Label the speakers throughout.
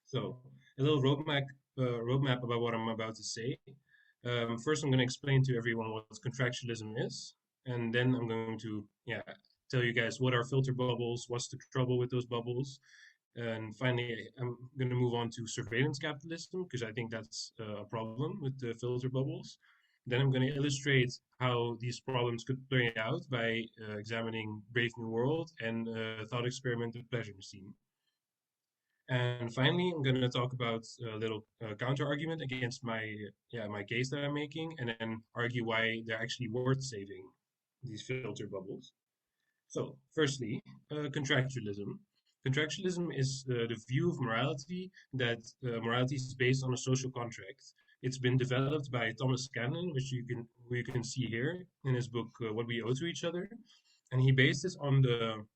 Speaker 1: So, a little roadmap about what I'm about to say. First, I'm going to explain to everyone what contractualism is, and then I'm going to tell you guys what are filter bubbles, what's the trouble with those bubbles, and finally, I'm going to move on to surveillance capitalism because I think that's a problem with the filter bubbles. Then I'm going to illustrate how these problems could play out by examining Brave New World and thought experiment with pleasure machine. And finally, I'm going to talk about a little counter argument against my case that I'm making, and then argue why they're actually worth saving these filter bubbles. So, firstly, contractualism. Contractualism is the view of morality that morality is based on a social contract. It's been developed by Thomas Cannon, which you can see here in his book What We Owe to Each Other, and he based this on the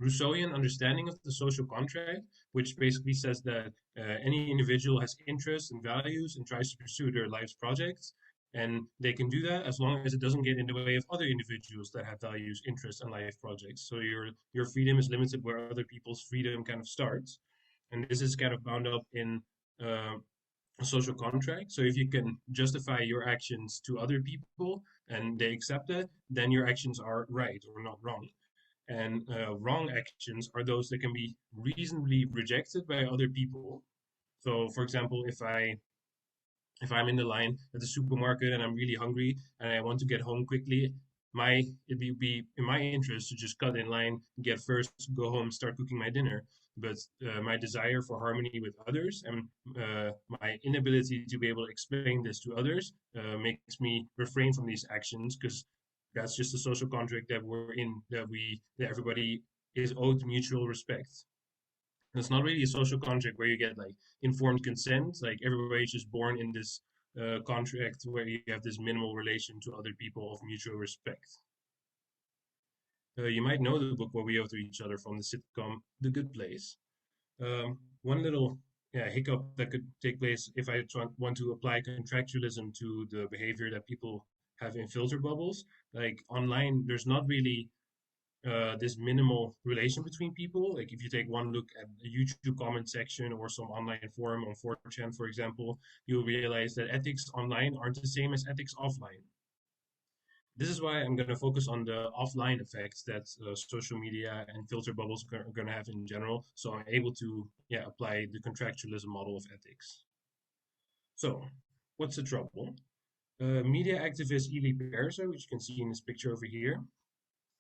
Speaker 1: Rousseauian understanding of the social contract, which basically says that any individual has interests and values and tries to pursue their life's projects. And they can do that as long as it doesn't get in the way of other individuals that have values, interests, and life projects. So your freedom is limited where other people's freedom kind of starts. And this is kind of bound up in uh, a social contract. So if you can justify your actions to other people and they accept it, then your actions are right or not wrong. And wrong actions are those that can be reasonably rejected by other people. So, for example, if I'm in the line at the supermarket and I'm really hungry and I want to get home quickly, it would be in my interest to just cut in line, get first, go home, start cooking my dinner. But my desire for harmony with others and my inability to be able to explain this to others makes me refrain from these actions because that's just a social contract that we're in, that everybody is owed mutual respect. It's not really a social contract where you get like informed consent. Like everybody's just born in this contract where you have this minimal relation to other people of mutual respect. You might know the book What We Owe to Each Other from the sitcom The Good Place. One little hiccup that could take place if I want to apply contractualism to the behavior that people have in filter bubbles. Like online, there's not really this minimal relation between people. Like if you take one look at a YouTube comment section or some online forum on 4chan, for example, you'll realize that ethics online aren't the same as ethics offline. This is why I'm going to focus on the offline effects that social media and filter bubbles are going to have in general. So I'm able to apply the contractualism model of ethics. So, what's the trouble? Media activist Ely Persa, which you can see in this picture over here,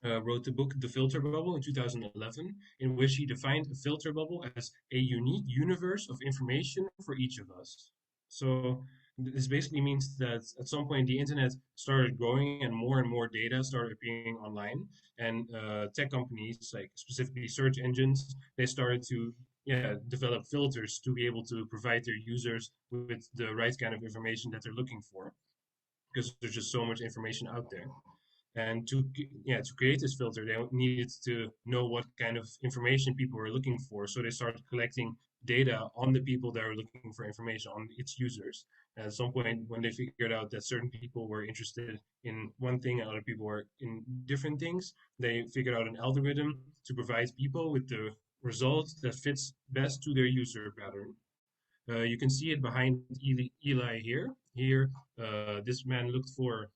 Speaker 1: wrote the book The Filter Bubble in 2011, in which he defined a filter bubble as a unique universe of information for each of us. So this basically means that at some point the internet started growing and more data started appearing online, and tech companies, like specifically search engines, they started to develop filters to be able to provide their users with the right kind of information that they're looking for because there's just so much information out there. And to create this filter, they needed to know what kind of information people were looking for. So they started collecting data on the people that are looking for information on its users. And at some point, when they figured out that certain people were interested in one thing and other people were in different things, they figured out an algorithm to provide people with the result that fits best to their user pattern. You can see it behind Eli here. Here, this man looked for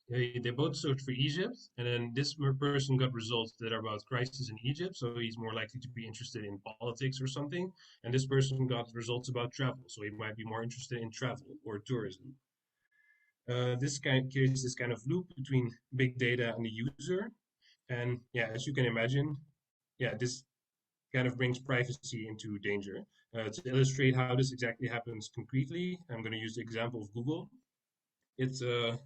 Speaker 1: they both searched for Egypt, and then this person got results that are about crisis in Egypt, so he's more likely to be interested in politics or something. And this person got results about travel, so he might be more interested in travel or tourism. This kind creates this kind of loop between big data and the user, and as you can imagine, this kind of brings privacy into danger. To illustrate how this exactly happens concretely, I'm going to use the example of Google. It's the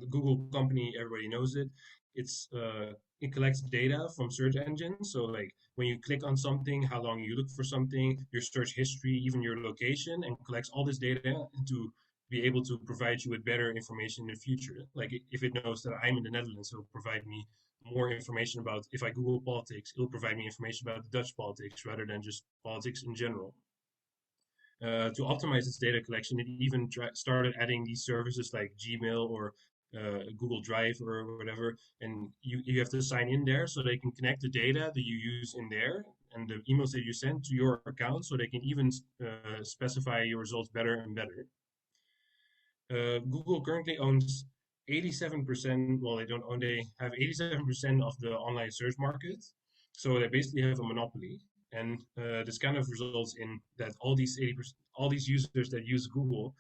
Speaker 1: Google company, everybody knows it. It collects data from search engines. So like when you click on something, how long you look for something, your search history, even your location, and collects all this data to be able to provide you with better information in the future. Like if it knows that I'm in the Netherlands, it'll provide me more information about if I Google politics, it'll provide me information about the Dutch politics rather than just politics in general. To optimize its data collection, it even started adding these services like Gmail or Google Drive or whatever, and you have to sign in there so they can connect the data that you use in there, and the emails that you send to your account, so they can even specify your results better and better. Google currently owns 87%. Well, they don't own. They have 87% of the online search market, so they basically have a monopoly. And this kind of results in that all these 80%, all these users that use Google,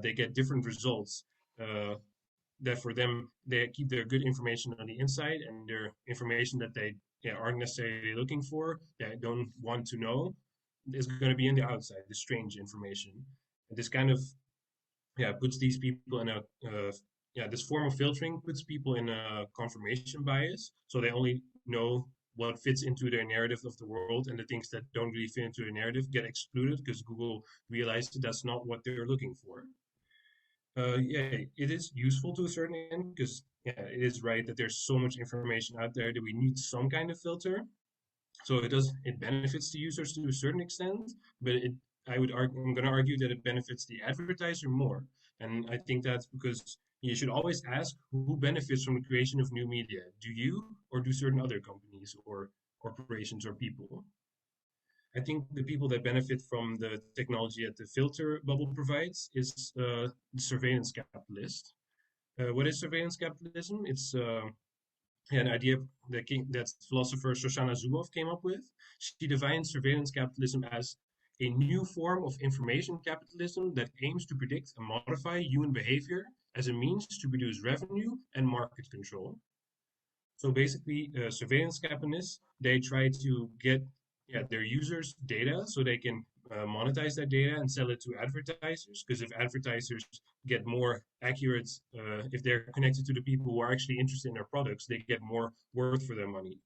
Speaker 1: they get different results. That for them, they keep their good information on the inside, and their information that they, yeah, aren't necessarily looking for, that don't want to know, is going to be in the outside, the strange information. And this kind of, yeah, puts these people in a yeah, this form of filtering puts people in a confirmation bias, so they only know what fits into their narrative of the world, and the things that don't really fit into the narrative get excluded because Google realized that that's not what they're looking for. Yeah, it is useful to a certain end because, yeah, it is right that there's so much information out there that we need some kind of filter. So it benefits the users to a certain extent, but I'm going to argue that it benefits the advertiser more. And I think that's because you should always ask who benefits from the creation of new media. Do you, or do certain other companies or corporations or people? I think the people that benefit from the technology that the filter bubble provides is the surveillance capitalist. What is surveillance capitalism? It's an idea that philosopher Shoshana Zuboff came up with. She defines surveillance capitalism as a new form of information capitalism that aims to predict and modify human behavior as a means to produce revenue and market control. So basically, surveillance capitalists, they try to get, yeah, their users' data so they can monetize that data and sell it to advertisers. Because if advertisers get more accurate, if they're connected to the people who are actually interested in their products, they get more worth for their money.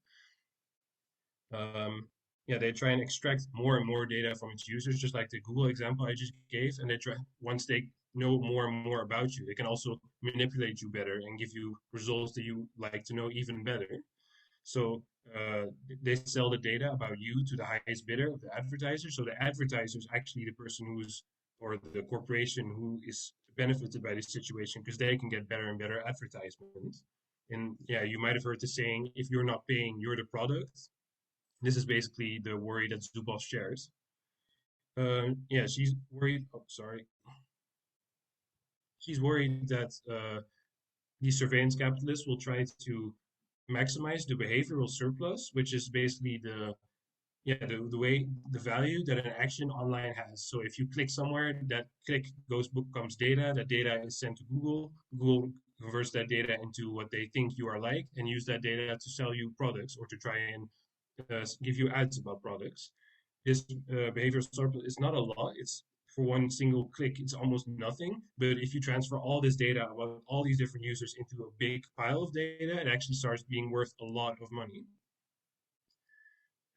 Speaker 1: Yeah, they try and extract more and more data from its users, just like the Google example I just gave. And they try, once they know more and more about you, they can also manipulate you better and give you results that you like to know even better. So uh, they sell the data about you to the highest bidder of the advertiser. So the advertiser is actually the person who's, or the corporation who is benefited by this situation because they can get better and better advertisements. And yeah, you might have heard the saying, if you're not paying, you're the product. This is basically the worry that Zuboff shares. Yeah, she's worried. Oh, sorry. She's worried that these surveillance capitalists will try to maximize the behavioral surplus, which is basically the way the value that an action online has. So if you click somewhere, that click becomes data. That data is sent to Google. Google converts that data into what they think you are like, and use that data to sell you products or to try and give you ads about products. This behavioral surplus is not a lot. It's for one single click, it's almost nothing. But if you transfer all this data about all these different users into a big pile of data, it actually starts being worth a lot of money.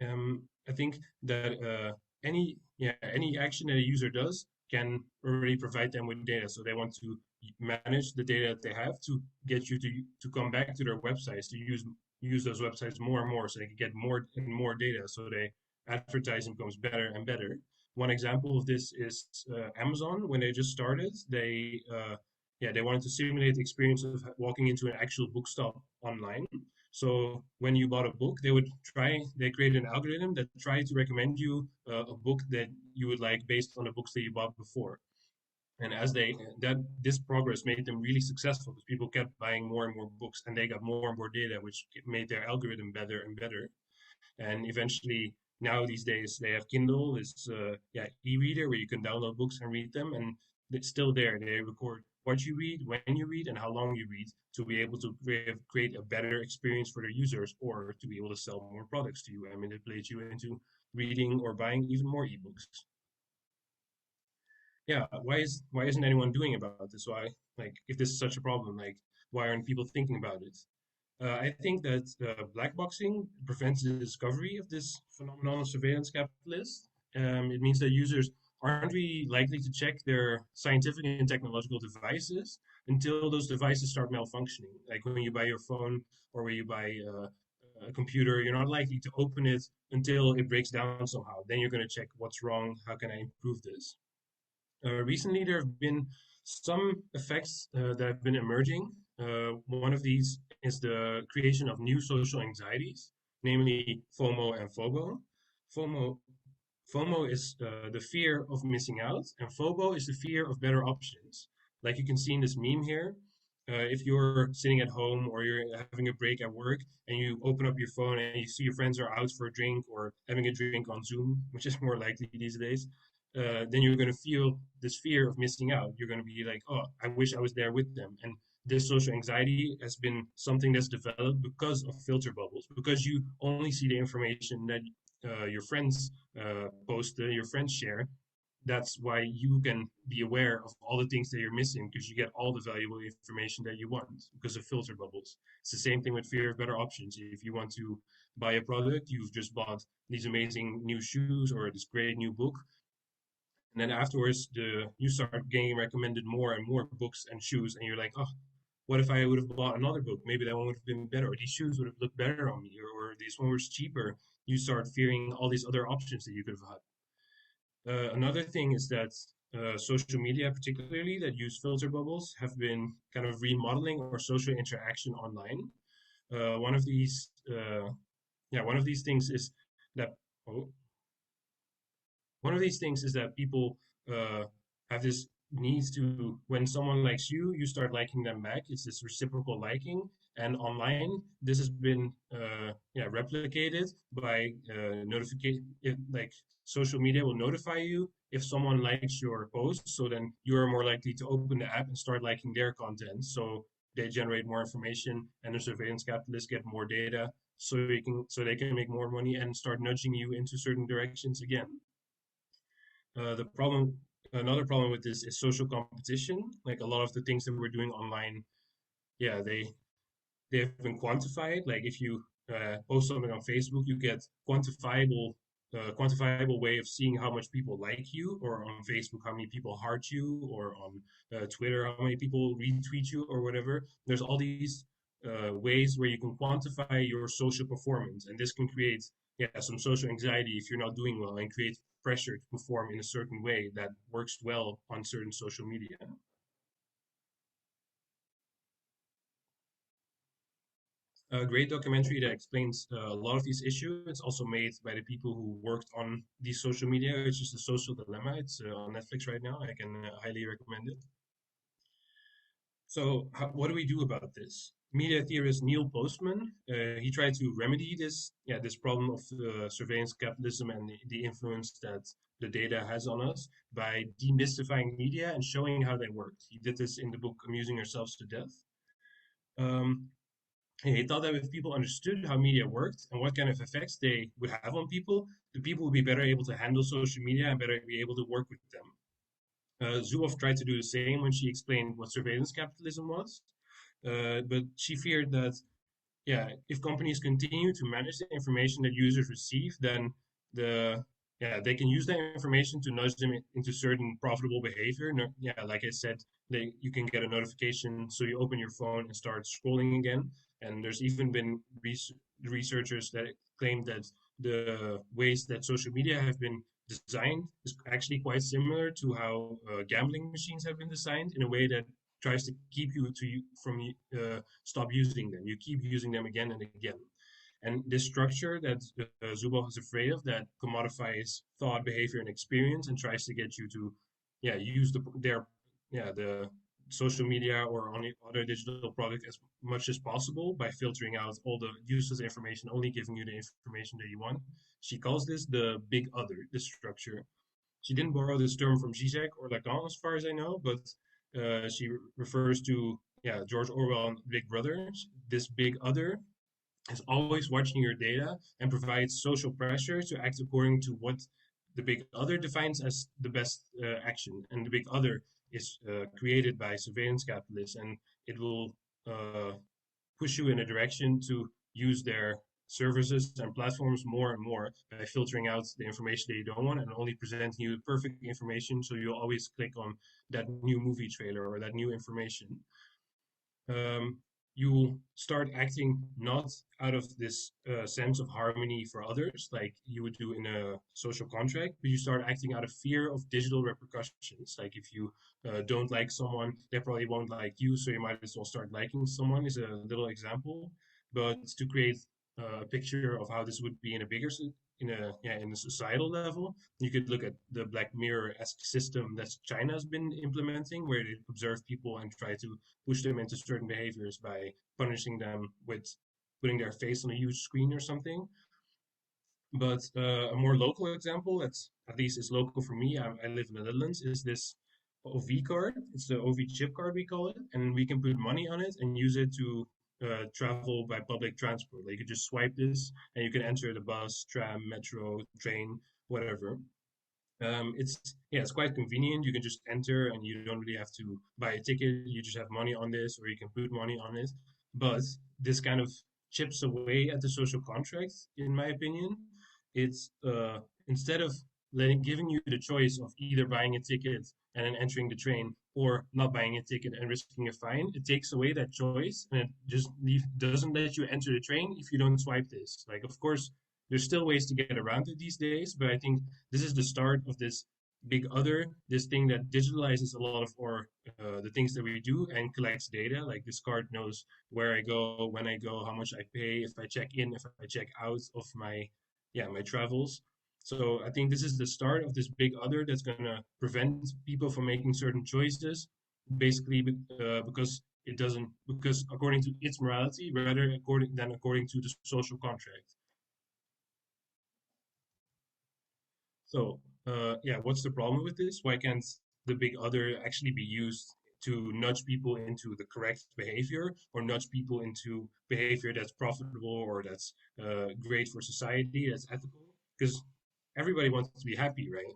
Speaker 1: I think that any action that a user does can already provide them with data. So they want to manage the data that they have to get you to come back to their websites, to use those websites more and more, so they can get more and more data. So they advertising becomes better and better. One example of this is Amazon. When they just started, they wanted to simulate the experience of walking into an actual bookstop online. So when you bought a book, they created an algorithm that tried to recommend you a book that you would like based on the books that you bought before. And this progress made them really successful because people kept buying more and more books, and they got more and more data, which made their algorithm better and better. And eventually, now these days, they have Kindle, this e-reader where you can download books and read them, and it's still there. They record what you read, when you read, and how long you read to be able to create a better experience for their users, or to be able to sell more products to you and manipulate you into reading or buying even more ebooks. Yeah, why isn't anyone doing about this? Why, like, if this is such a problem, like, why aren't people thinking about it? I think that black boxing prevents the discovery of this phenomenon of surveillance capitalists. It means that users aren't really likely to check their scientific and technological devices until those devices start malfunctioning. Like when you buy your phone or when you buy a computer, you're not likely to open it until it breaks down somehow. Then you're going to check what's wrong, how can I improve this? Recently, there have been some effects that have been emerging. One of these is the creation of new social anxieties, namely FOMO and FOBO. FOMO FOMO is the fear of missing out, and FOBO is the fear of better options. Like you can see in this meme here, if you're sitting at home or you're having a break at work and you open up your phone and you see your friends are out for a drink or having a drink on Zoom, which is more likely these days, then you're going to feel this fear of missing out. You're going to be like, oh, I wish I was there with them. And this social anxiety has been something that's developed because of filter bubbles, because you only see the information that your friends post, your friends share. That's why you can be aware of all the things that you're missing because you get all the valuable information that you want because of filter bubbles. It's the same thing with fear of better options. If you want to buy a product, you've just bought these amazing new shoes or this great new book, and then afterwards you start getting recommended more and more books and shoes, and you're like, oh, what if I would have bought another book? Maybe that one would have been better, or these shoes would have looked better on me, or this one was cheaper. You start fearing all these other options that you could have had. Another thing is that social media, particularly that use filter bubbles, have been kind of remodeling our social interaction online. One of these, one of these things is that. Oh, one of these things is that people uh, have this need to, when someone likes you, you start liking them back. It's this reciprocal liking. And online, this has been replicated by notification. Like social media will notify you if someone likes your post, so then you are more likely to open the app and start liking their content. So they generate more information, and the surveillance capitalists get more data, so they can make more money and start nudging you into certain directions again. The problem, another problem with this is social competition. Like a lot of the things that we're doing online, yeah, they have been quantified. Like if you post something on Facebook, you get quantifiable way of seeing how much people like you, or on Facebook how many people heart you, or on Twitter how many people retweet you, or whatever. There's all these ways where you can quantify your social performance, and this can create some social anxiety if you're not doing well, and create pressure to perform in a certain way that works well on certain social media. A great documentary that explains a lot of these issues. It's also made by the people who worked on these social media, which is The Social Dilemma. It's on Netflix right now. I can highly recommend it. So, what do we do about this? Media theorist Neil Postman, he tried to remedy this problem of surveillance capitalism and the influence that the data has on us by demystifying media and showing how they work. He did this in the book Amusing Ourselves to Death. Um, he thought that if people understood how media worked and what kind of effects they would have on people, the people would be better able to handle social media and better be able to work with them. Zuoff tried to do the same when she explained what surveillance capitalism was, but she feared that, if companies continue to manage the information that users receive, then the they can use that information to nudge them into certain profitable behavior. No, like I said, you can get a notification, so you open your phone and start scrolling again. And there's even been researchers that claim that the ways that social media have been designed is actually quite similar to how gambling machines have been designed, in a way that tries to keep you from stop using them. You keep using them again and again. And this structure that Zuboff is afraid of, that commodifies thought, behavior, and experience, and tries to get you to, use the social media or any other digital product as much as possible by filtering out all the useless information, only giving you the information that you want. She calls this the big other, this structure. She didn't borrow this term from Zizek or Lacan, as far as I know, but she refers to George Orwell and Big Brother. This big other is always watching your data and provides social pressure to act according to what the big other defines as the best action. And the big other is created by surveillance capitalists, and it will uh, push you in a direction to use their services and platforms more and more by filtering out the information that you don't want and only presenting you perfect information, so you'll always click on that new movie trailer or that new information. um, you start acting not out of this sense of harmony for others, like you would do in a social contract, but you start acting out of fear of digital repercussions. Like if you don't like someone, they probably won't like you, so you might as well start liking someone, is a little example. But to create a picture of how this would be in a societal level. You could look at the Black Mirror-esque system that China's been implementing, where they observe people and try to push them into certain behaviors by punishing them with putting their face on a huge screen or something. But a more local example that's at least is local for me, I live in the Netherlands, is this OV card. It's the OV chip card, we call it, and we can put money on it and use it to travel by public transport. Like you could just swipe this and you can enter the bus, tram, metro, train, whatever. It's quite convenient. You can just enter and you don't really have to buy a ticket. You just have money on this, or you can put money on it. But this kind of chips away at the social contract, in my opinion. It's instead of giving you the choice of either buying a ticket and then entering the train, or not buying a ticket and risking a fine, it takes away that choice and it just doesn't let you enter the train if you don't swipe this. Like, of course, there's still ways to get around it these days, but I think this is the start of this big other, this thing that digitalizes a lot of our the things that we do and collects data. Like this card knows where I go, when I go, how much I pay, if I check in, if I check out of my travels. So I think this is the start of this big other that's going to prevent people from making certain choices, basically because according to its morality rather according to the social contract. So, what's the problem with this? Why can't the big other actually be used to nudge people into the correct behavior or nudge people into behavior that's profitable or that's great for society, that's ethical? Because everybody wants to be happy, right?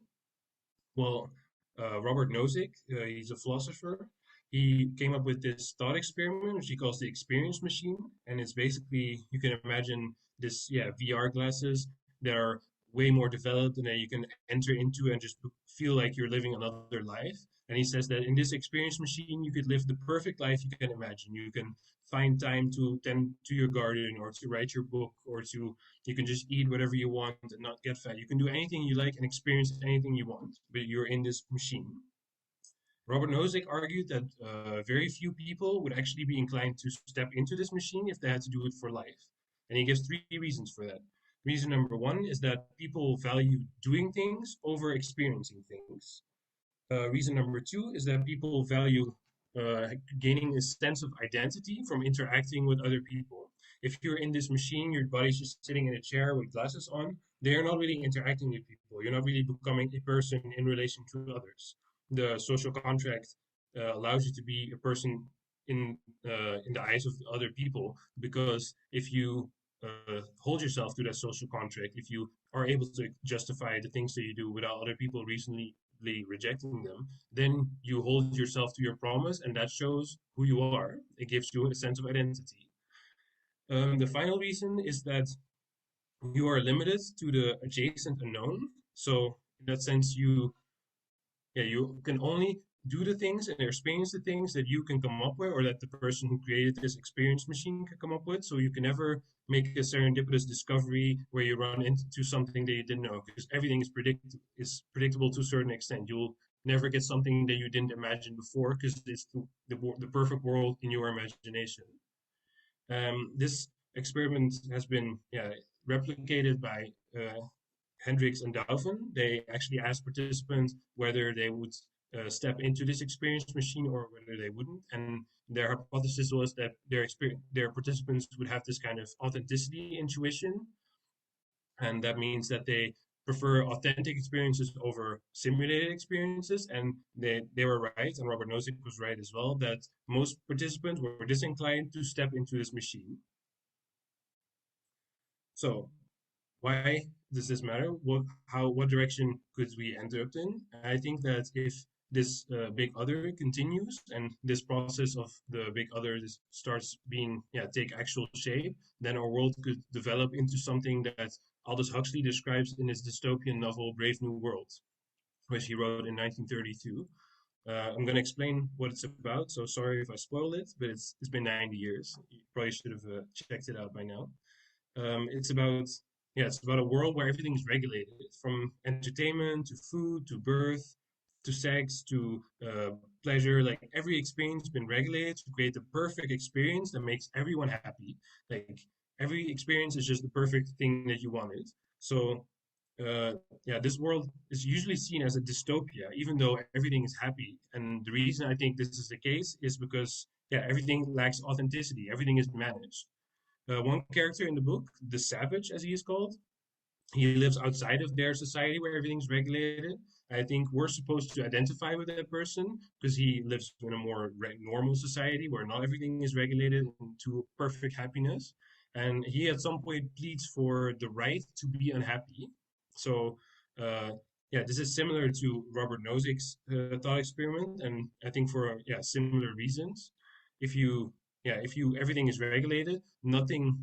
Speaker 1: Well, Robert Nozick, he's a philosopher. He came up with this thought experiment, which he calls the experience machine. And it's basically, you can imagine this, VR glasses that are way more developed and that you can enter into and just feel like you're living another life. And he says that in this experience machine, you could live the perfect life you can imagine. You can find time to tend to your garden or to write your book or to you can just eat whatever you want and not get fat. You can do anything you like and experience anything you want, but you're in this machine. Robert Nozick argued that very few people would actually be inclined to step into this machine if they had to do it for life. And he gives three reasons for that. Reason number one is that people value doing things over experiencing things. Reason number two is that people value gaining a sense of identity from interacting with other people. If you're in this machine, your body's just sitting in a chair with glasses on, they're not really interacting with people. You're not really becoming a person in relation to others. The social contract allows you to be a person in the eyes of other people because if you hold yourself to that social contract, if you are able to justify the things that you do without other people recently rejecting them, then you hold yourself to your promise, and that shows who you are. It gives you a sense of identity. The final reason is that you are limited to the adjacent unknown. So, in that sense, you can only do the things and experience the things that you can come up with or that the person who created this experience machine can come up with. So you can never make a serendipitous discovery where you run into something that you didn't know because everything is predictable to a certain extent. You'll never get something that you didn't imagine before because it's the perfect world in your imagination. This experiment has been replicated by Hendricks and Douven. They actually asked participants whether they would step into this experience machine or whether they wouldn't. And their hypothesis was that their participants would have this kind of authenticity intuition, and that means that they prefer authentic experiences over simulated experiences. And they were right, and Robert Nozick was right as well, that most participants were disinclined to step into this machine. So why does this matter? What direction could we end up in? I think that if this big other continues and this process of the big other starts being take actual shape, then our world could develop into something that Aldous Huxley describes in his dystopian novel Brave New World, which he wrote in 1932. I'm going to explain what it's about. So sorry if I spoil it, but it's been 90 years. You probably should have checked it out by now. It's about a world where everything is regulated, from entertainment to food to birth to sex to pleasure. Like every experience has been regulated to create the perfect experience that makes everyone happy. Like every experience is just the perfect thing that you wanted. So uh, yeah, this world is usually seen as a dystopia, even though everything is happy. And the reason I think this is the case is because, yeah, everything lacks authenticity. Everything is managed. One character in the book, the Savage, as he is called, he lives outside of their society where everything's regulated. I think we're supposed to identify with that person because he lives in a more normal society where not everything is regulated into perfect happiness. And he at some point pleads for the right to be unhappy. So, uh, yeah, this is similar to Robert Nozick's thought experiment, and I think for similar reasons. If you if you everything is regulated, nothing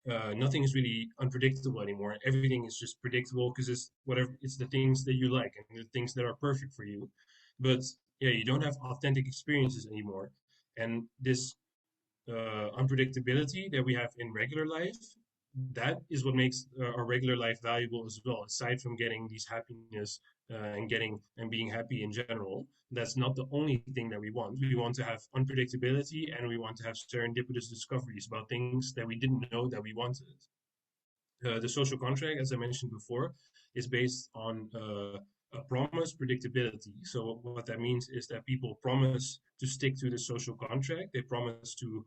Speaker 1: is really unpredictable anymore. Everything is just predictable because it's whatever it's the things that you like and the things that are perfect for you. But yeah, you don't have authentic experiences anymore, and this unpredictability that we have in regular life, that is what makes our regular life valuable as well. Aside from getting these happiness and getting and being happy in general, that's not the only thing that we want. We want to have unpredictability and we want to have serendipitous discoveries about things that we didn't know that we wanted. The social contract, as I mentioned before, is based on a promise predictability. So what that means is that people promise to stick to the social contract. They promise to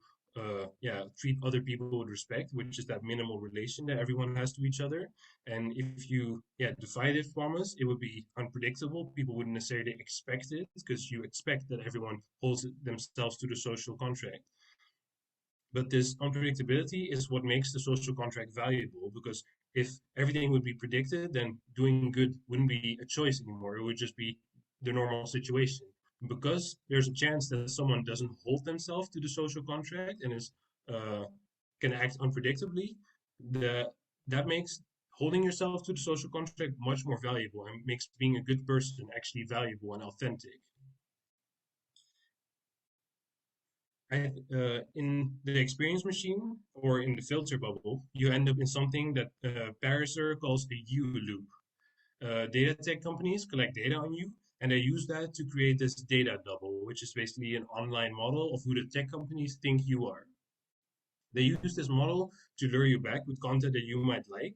Speaker 1: treat other people with respect, which is that minimal relation that everyone has to each other. And if you defy this promise, it would be unpredictable. People wouldn't necessarily expect it because you expect that everyone holds themselves to the social contract. But this unpredictability is what makes the social contract valuable because if everything would be predicted, then doing good wouldn't be a choice anymore. It would just be the normal situation. Because there's a chance that someone doesn't hold themselves to the social contract and is uh, can act unpredictably, the, that makes holding yourself to the social contract much more valuable and makes being a good person actually valuable and authentic. In the experience machine or in the filter bubble, you end up in something that Pariser calls a U loop. Data tech companies collect data on you, and they use that to create this data double, which is basically an online model of who the tech companies think you are. They use this model to lure you back with content that you might like,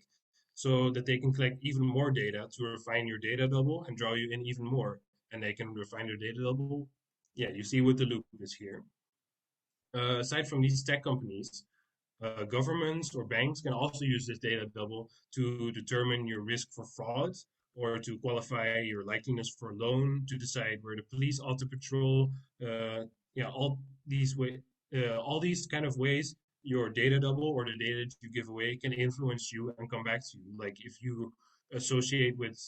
Speaker 1: so that they can collect even more data to refine your data double and draw you in even more. And they can refine your data double. Yeah, you see what the loop is here. Aside from these tech companies, governments or banks can also use this data double to determine your risk for fraud or to qualify your likeliness for a loan, to decide where the police ought to patrol. All all these kind of ways your data double or the data that you give away can influence you and come back to you. Like if you associate with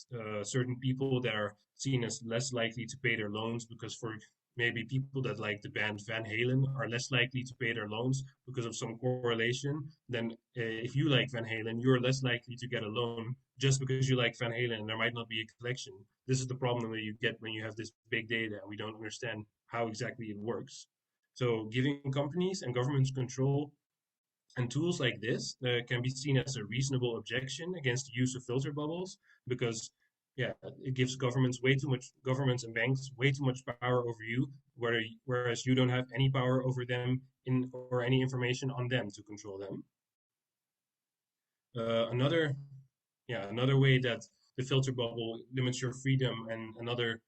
Speaker 1: certain people that are seen as less likely to pay their loans because for maybe people that like the band Van Halen are less likely to pay their loans because of some correlation, then if you like Van Halen, you're less likely to get a loan just because you like Van Halen and there might not be a collection. This is the problem that you get when you have this big data and we don't understand how exactly it works. So giving companies and governments control and tools like this can be seen as a reasonable objection against the use of filter bubbles because, yeah, it gives governments and banks way too much power over you, whereas you don't have any power over them or any information on them to control them. Another another way that the filter bubble limits your freedom and another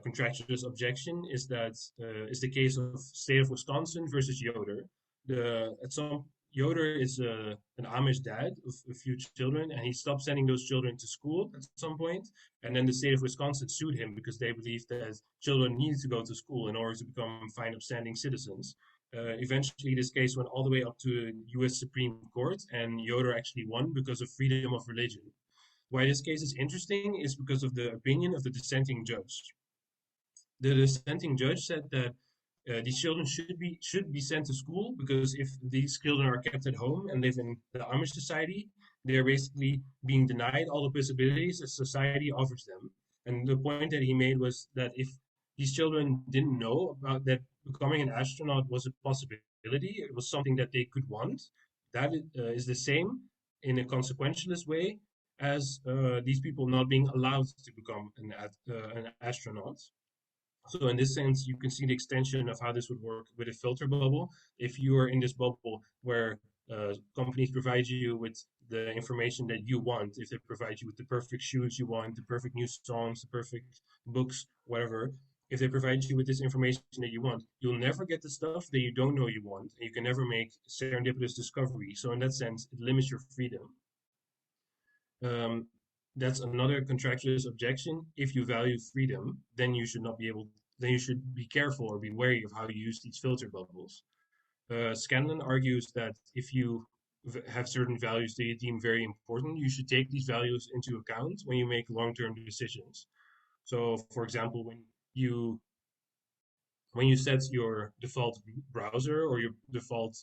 Speaker 1: contractualist objection is the case of state of Wisconsin versus Yoder. The at some Yoder is an Amish dad of a few children, and he stopped sending those children to school at some point. And then the state of Wisconsin sued him because they believed that children needed to go to school in order to become fine, upstanding citizens. Eventually, this case went all the way up to the U.S. Supreme Court, and Yoder actually won because of freedom of religion. Why this case is interesting is because of the opinion of the dissenting judge. The dissenting judge said that these children should be sent to school because if these children are kept at home and live in the Amish society, they're basically being denied all the possibilities that society offers them. And the point that he made was that if these children didn't know about that becoming an astronaut was a possibility, it was something that they could want. That is the same in a consequentialist way as these people not being allowed to become an astronaut. So in this sense, you can see the extension of how this would work with a filter bubble. If you are in this bubble where companies provide you with the information that you want, if they provide you with the perfect shoes you want, the perfect new songs, the perfect books, whatever, if they provide you with this information that you want, you'll never get the stuff that you don't know you want, and you can never make serendipitous discovery. So in that sense, it limits your freedom. Um, that's another contractualist objection. If you value freedom, then you should not be able. Then you should be careful or be wary of how you use these filter bubbles. Scanlon argues that if you have certain values that you deem very important, you should take these values into account when you make long-term decisions. So, for example, you when you set your default browser or your default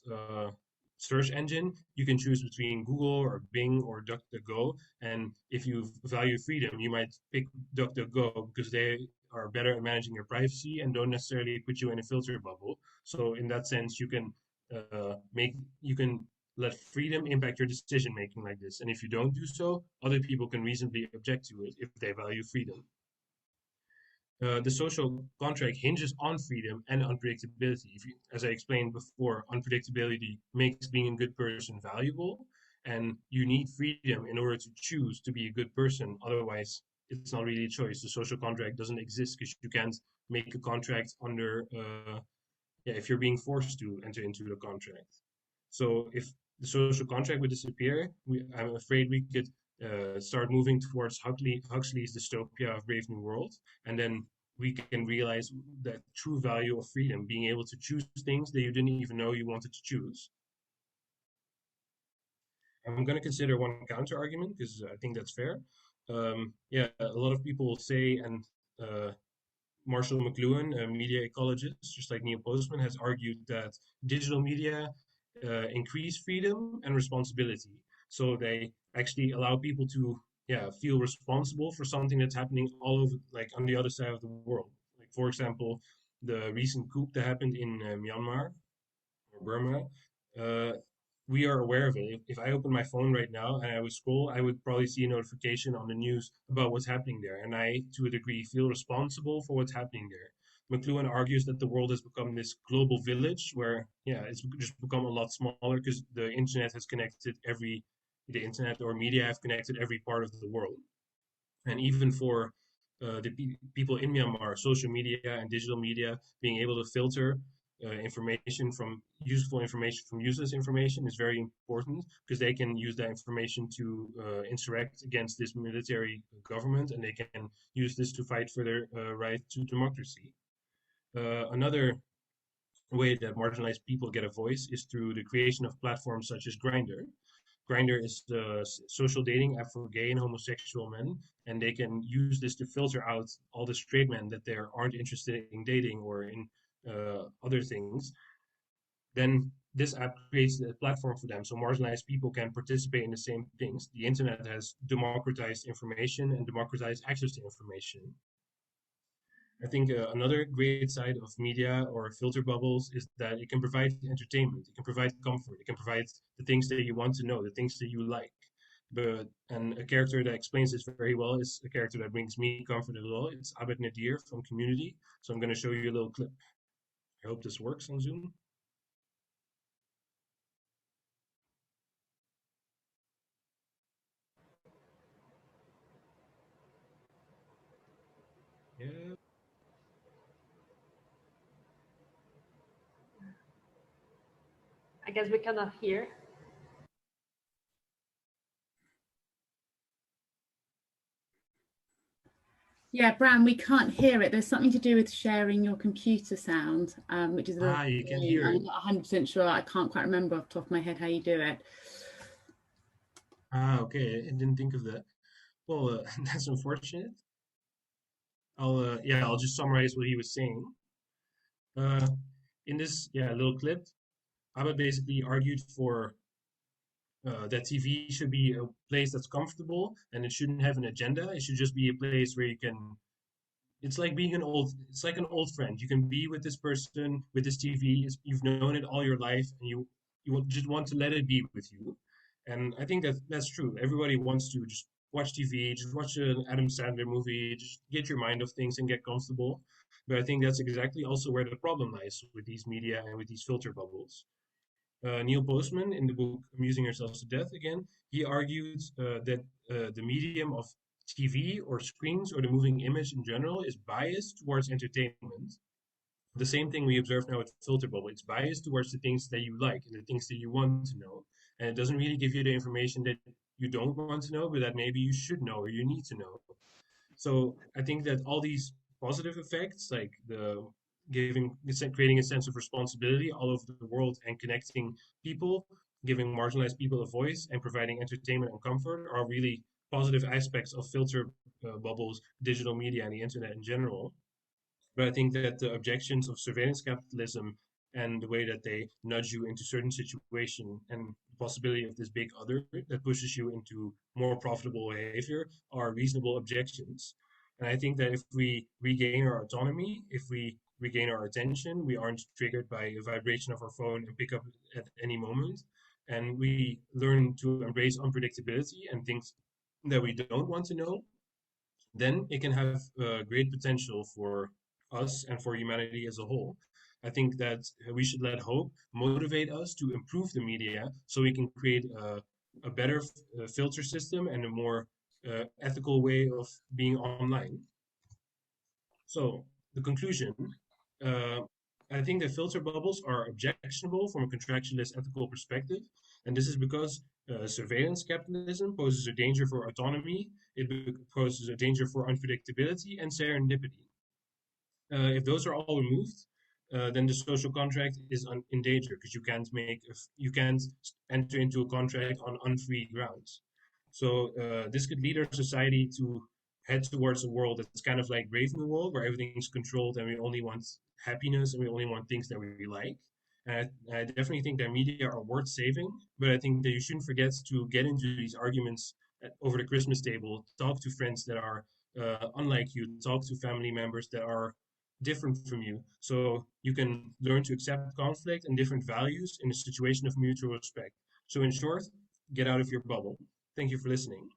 Speaker 1: search engine, you can choose between Google or Bing or DuckDuckGo. And if you value freedom, you might pick DuckDuckGo because they are better at managing your privacy and don't necessarily put you in a filter bubble. So in that sense, make you can let freedom impact your decision making like this. And if you don't do so, other people can reasonably object to it if they value freedom. The social contract hinges on freedom and unpredictability. As I explained before, unpredictability makes being a good person valuable, and you need freedom in order to choose to be a good person. Otherwise, it's not really a choice. The social contract doesn't exist because you can't make a contract if you're being forced to enter into the contract. So if the social contract would disappear, I'm afraid we could start moving towards Huxley's dystopia of Brave New World, and then we can realize that true value of freedom, being able to choose things that you didn't even know you wanted to choose. I'm going to consider one counter argument because I think that's fair. Yeah, a lot of people say, and Marshall McLuhan, a media ecologist, just like Neil Postman, has argued that digital media increase freedom and responsibility. So they actually allow people to, yeah, feel responsible for something that's happening all over, like on the other side of the world. Like for example, the recent coup that happened in Myanmar or Burma. Uh, we are aware of it. If I open my phone right now and I would scroll, I would probably see a notification on the news about what's happening there. And I, to a degree, feel responsible for what's happening there. McLuhan argues that the world has become this global village where, yeah, it's just become a lot smaller because the internet or media have connected every part of the world. And even for people in Myanmar, social media and digital media being able to filter information from useful information from useless information is very important because they can use that information to insurrect against this military government, and they can use this to fight for their right to democracy. Another way that marginalized people get a voice is through the creation of platforms such as Grindr. Grindr is the social dating app for gay and homosexual men, and they can use this to filter out all the straight men that they aren't interested in dating or in other things. Then this app creates a platform for them, so marginalized people can participate in the same things. The internet has democratized information and democratized access to information. I think another great side of media or filter bubbles is that it can provide entertainment, it can provide comfort, it can provide the things that you want to know, the things that you like. And a character that explains this very well is a character that brings me comfort as well. It's Abed Nadir from Community. So I'm going to show you a little clip. I hope this works on Zoom. Yeah.
Speaker 2: I guess we cannot hear.
Speaker 3: Yeah, Bram, we can't hear it. There's something to do with sharing your computer sound, which is
Speaker 1: you can hear
Speaker 3: I'm
Speaker 1: it.
Speaker 3: not 100% sure. I can't quite remember off the top of my head how you do it.
Speaker 1: Okay. I didn't think of that. Well, that's unfortunate. I'll just summarize what he was saying. Uh, in this little clip, Abed basically argued for that TV should be a place that's comfortable and it shouldn't have an agenda. It should just be a place where you can. It's like being It's like an old friend. You can be with this person with this TV. You've known it all your life, and you just want to let it be with you. And I think that's true. Everybody wants to just watch TV, just watch an Adam Sandler movie, just get your mind off things and get comfortable. But I think that's exactly also where the problem lies with these media and with these filter bubbles. Neil Postman, in the book Amusing Yourselves to Death, again, he argued that the medium of TV or screens or the moving image in general is biased towards entertainment. The same thing we observe now with filter bubble. It's biased towards the things that you like and the things that you want to know. And it doesn't really give you the information that you don't want to know, but that maybe you should know or you need to know. So I think that all these positive effects, like the creating a sense of responsibility all over the world and connecting people, giving marginalized people a voice and providing entertainment and comfort are really positive aspects of filter bubbles, digital media, and the internet in general. But I think that the objections of surveillance capitalism and the way that they nudge you into certain situation and the possibility of this big other that pushes you into more profitable behavior are reasonable objections. And I think that if we regain our autonomy, if we regain our attention, we aren't triggered by a vibration of our phone and pick up at any moment. And we learn to embrace unpredictability and things that we don't want to know, then it can have great potential for us and for humanity as a whole. I think that we should let hope motivate us to improve the media so we can create a better filter system and a more ethical way of being online. So, the conclusion, uh, I think that filter bubbles are objectionable from a contractualist ethical perspective, and this is because surveillance capitalism poses a danger for autonomy, poses a danger for unpredictability and serendipity. If those are all removed, then the social contract is in danger because you can't enter into a contract on unfree grounds. So this could lead our society to head towards a world that's kind of like Brave New World, where everything's controlled and we only want happiness and we only want things that we like. And I definitely think that media are worth saving, but I think that you shouldn't forget to get into these arguments over the Christmas table, talk to friends that are unlike you, talk to family members that are different from you, so you can learn to accept conflict and different values in a situation of mutual respect. So, in short, get out of your bubble. Thank you for listening.